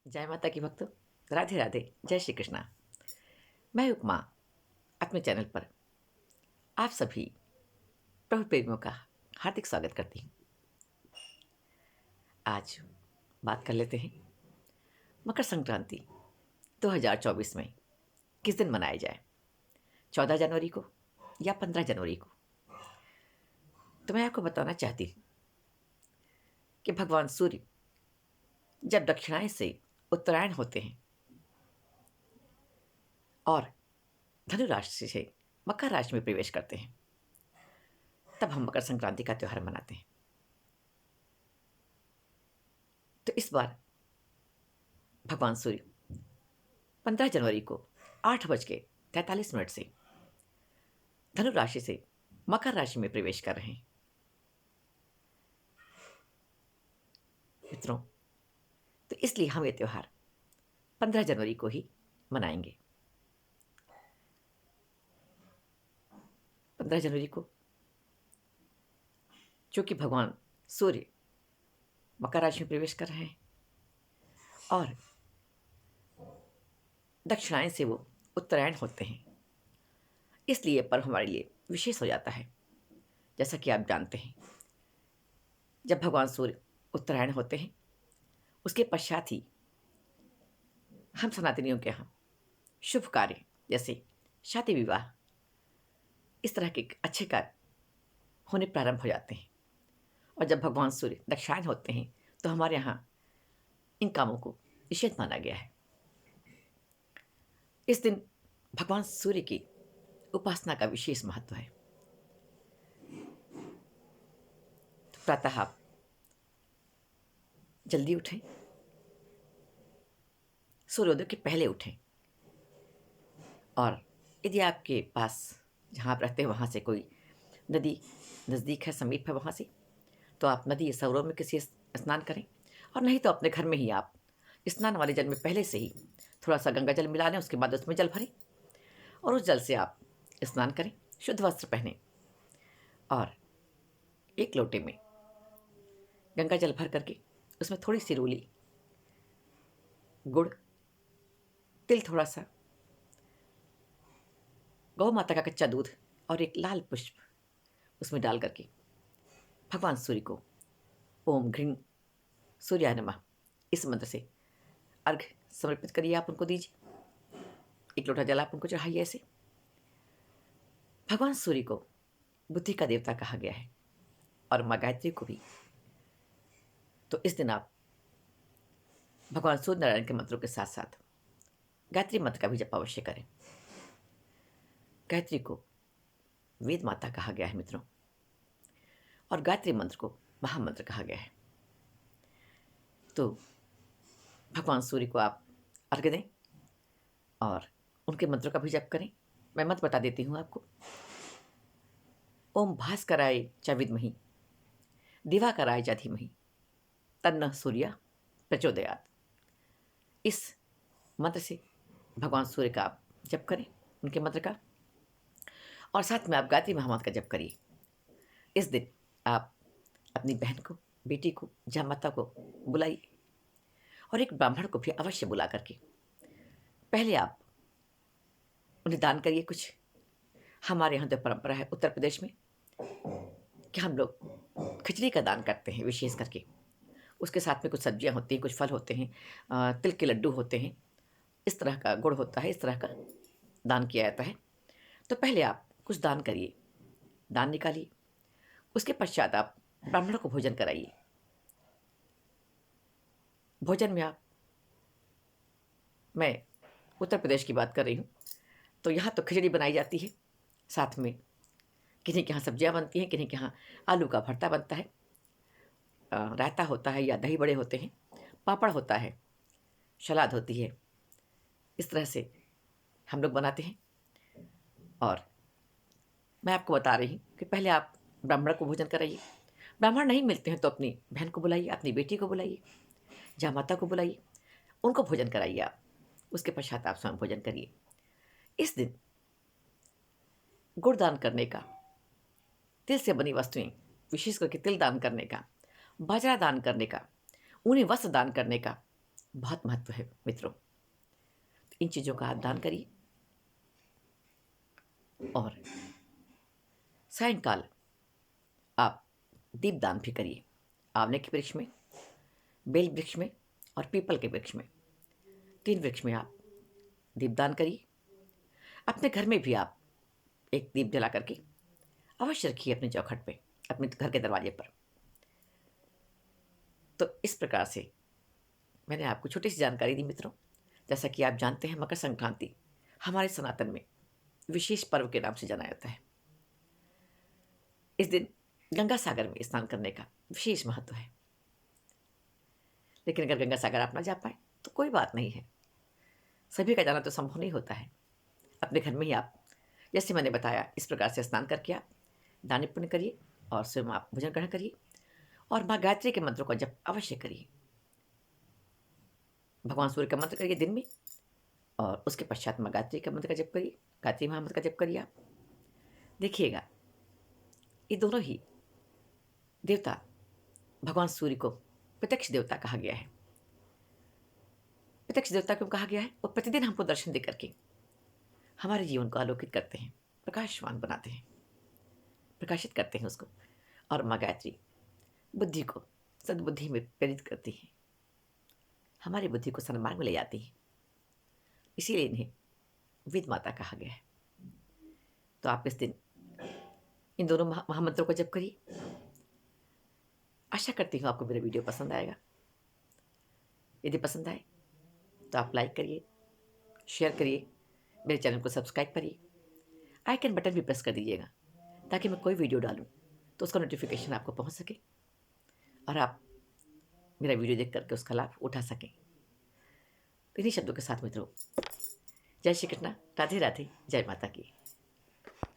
जय माता की भक्तों, राधे राधे, जय श्री कृष्णा। मैं उपमा अपने चैनल पर आप सभी प्रभु प्रेमियों का हार्दिक स्वागत करती हूँ। आज बात कर लेते हैं मकर संक्रांति 2024 में किस दिन मनाया जाए, 14 जनवरी को या 15 जनवरी को। तो मैं आपको बताना चाहती हूँ कि भगवान सूर्य जब दक्षिणायन से उत्तरायण होते हैं और धनु राशि से मकर राशि में प्रवेश करते हैं, तब हम मकर संक्रांति का त्यौहार मनाते हैं। तो इस बार भगवान सूर्य 15 जनवरी को 8:43 से धनु राशि से मकर राशि में प्रवेश कर रहे हैं। मित्रों, तो इसलिए हम ये त्यौहार 15 जनवरी को ही मनाएंगे। 15 जनवरी को चूंकि भगवान सूर्य मकर राशि में प्रवेश कर रहे हैं और दक्षिणायन से वो उत्तरायण होते हैं, इसलिए ये पर्व हमारे लिए विशेष हो जाता है। जैसा कि आप जानते हैं, जब भगवान सूर्य उत्तरायण होते हैं उसके पश्चात ही हम सनातनियों के यहाँ शुभ कार्य जैसे शादी विवाह इस तरह के अच्छे कार्य होने प्रारंभ हो जाते हैं। और जब भगवान सूर्य दक्षिणायन होते हैं तो हमारे यहाँ इन कामों को निषेध माना गया है। इस दिन भगवान सूर्य की उपासना का विशेष महत्व है। तो प्रातः आप जल्दी उठें, सूर्योदय के पहले उठें, और यदि आपके पास जहाँ आप रहते हैं वहाँ से कोई नदी नज़दीक है, समीप है वहाँ से, तो आप नदी सरोवर में किसी स्नान करें, और नहीं तो अपने घर में ही आप स्नान वाले जल में पहले से ही थोड़ा सा गंगा जल मिला लें, उसके बाद उसमें जल भरें और उस जल से आप स्नान करें, शुद्ध वस्त्र पहनें और एक लोटे में गंगा जल भर करके उसमें थोड़ी सी रूली, गुड़, तिल थोड़ा सा, गौ माता का कच्चा दूध और एक लाल पुष्प उसमें डाल करके भगवान सूर्य को ओम घ्रीं सूर्याय नमः इस मंत्र से अर्घ्य समर्पित करिए। आप उनको दीजिए, एक लोटा जल आप उनको चढ़ाइए। ऐसे भगवान सूर्य को बुद्धि का देवता कहा गया है और माँ गायत्री को भी। तो इस दिन आप भगवान सूर्य नारायण के मंत्रों के साथ साथ गायत्री मंत्र का भी जप अवश्य करें। गायत्री को वेद माता कहा गया है मित्रों, और गायत्री मंत्र को महामंत्र कहा गया है। तो भगवान सूर्य को आप अर्घ्य दें और उनके मंत्रों का भी जप करें। मैं मंत्र बता देती हूँ आपको। ओम भास्कराय च विद्महि दिवाकराय च धीमहि तन्नः सूर्य प्रचोदयात्। इस मंत्र से भगवान सूर्य का आप जप करें, उनके मंत्र का, और साथ में आप गायत्री महामंत्र का जप करिए। इस दिन आप अपनी बहन को, बेटी को, जामाता को बुलाइए और एक ब्राह्मण को भी अवश्य बुला करके पहले आप उन्हें दान करिए कुछ। हमारे यहाँ तो परंपरा है उत्तर प्रदेश में कि हम लोग खिचड़ी का दान करते हैं विशेष करके। उसके साथ में कुछ सब्जियाँ होती हैं, कुछ फल होते हैं, तिल के लड्डू होते हैं, इस तरह का गुड़ होता है, इस तरह का दान किया जाता है। तो पहले आप कुछ दान करिए, दान निकालिए, उसके पश्चात आप ब्राह्मणों को भोजन कराइए। भोजन में मैं उत्तर प्रदेश की बात कर रही हूँ, तो यहाँ तो खिचड़ी बनाई जाती है, साथ में किन्हीं के यहाँ सब्जियाँ बनती हैं, किन्हीं के यहाँ आलू का भरता बनता है, रायता होता है या दही बड़े होते हैं, पापड़ होता है, सलाद होती है। इस तरह से हम लोग बनाते हैं। और मैं आपको बता रही हूँ कि पहले आप ब्राह्मण को भोजन कराइए। ब्राह्मण नहीं मिलते हैं तो अपनी बहन को बुलाइए, अपनी बेटी को बुलाइए, जामाता को बुलाइए, उनको भोजन कराइए आप। उसके पश्चात आप स्वयं भोजन करिए। इस दिन गुड़ दान करने का, तिल से बनी वस्तुएं, विशेष करके तिल दान करने का, बाजरा दान करने का, ऊनी वस्त्र दान करने का बहुत महत्व है मित्रों। इन चीज़ों का आप दान करिए और सायंकाल आप दीपदान भी करिए। आंवले के वृक्ष में, बेल वृक्ष में और पीपल के वृक्ष में, 3 वृक्ष में आप दीपदान करिए। अपने घर में भी आप एक दीप जला करके अवश्य रखिए अपने चौखट पे, अपने घर के दरवाजे पर। तो इस प्रकार से मैंने आपको छोटी सी जानकारी दी मित्रों। जैसा कि आप जानते हैं, मकर संक्रांति हमारे सनातन में विशेष पर्व के नाम से जाना जाता है। इस दिन गंगा सागर में स्नान करने का विशेष महत्व है। लेकिन अगर गंगा सागर आप ना जा पाए तो कोई बात नहीं है, सभी का जाना तो संभव नहीं होता है। अपने घर में ही आप, जैसे मैंने बताया, इस प्रकार से स्नान करके आप दान पुण्य करिए और स्वयं आप भोजन ग्रहण करिए और माँ गायत्री के मंत्रों का जप अवश्य करिए। भगवान सूर्य का मंत्र करिए दिन में और उसके पश्चात माँ गायत्री का मंत्र का जप करिए, गायत्री महामंत्र का जप करिए। आप देखिएगा, ये दोनों ही देवता भगवान सूर्य को प्रत्यक्ष देवता कहा गया है। प्रत्यक्ष देवता क्यों कहा गया है? वो प्रतिदिन हमको दर्शन दे करके हमारे जीवन को आलोकित करते हैं, प्रकाशवान बनाते हैं, प्रकाशित करते हैं उसको। और माँ गायत्री बुद्धि को सद्बुद्धि में प्रेरित करती है, हमारी बुद्धि को सन्मार्ग में ले जाती है। इसीलिए इन्हें वेद माता कहा गया है। तो आप इस दिन इन दोनों महामंत्रों को जप करिए। आशा करती हूँ आपको मेरा वीडियो पसंद आएगा। यदि पसंद आए तो आप लाइक करिए, शेयर करिए, मेरे चैनल को सब्सक्राइब करिए, आइकन बटन भी प्रेस कर दीजिएगा ताकि मैं कोई वीडियो डालूं तो उसका नोटिफिकेशन आपको पहुंच सके और आप मेरा वीडियो देख करके उसका लाभ उठा सकें। तो इन्हीं शब्दों के साथ मित्रों, जय श्री कृष्णा, राधे राधे, जय माता की।